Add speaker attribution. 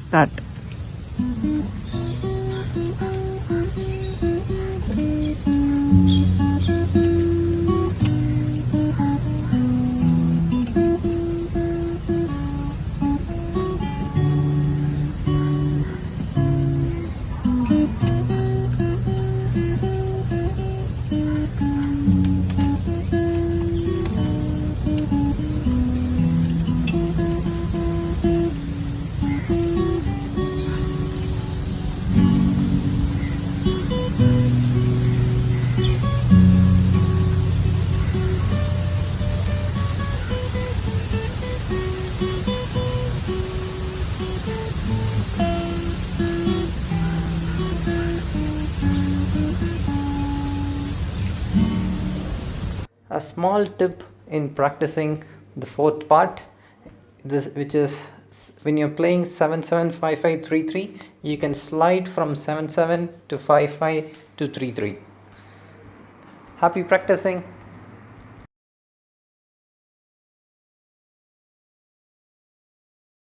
Speaker 1: start.
Speaker 2: A small tip in practicing the fourth part, which is when you're playing 7 7 5 5 3 3, you can slide from 7 7 to 5 5 to 3 3. Happy practicing.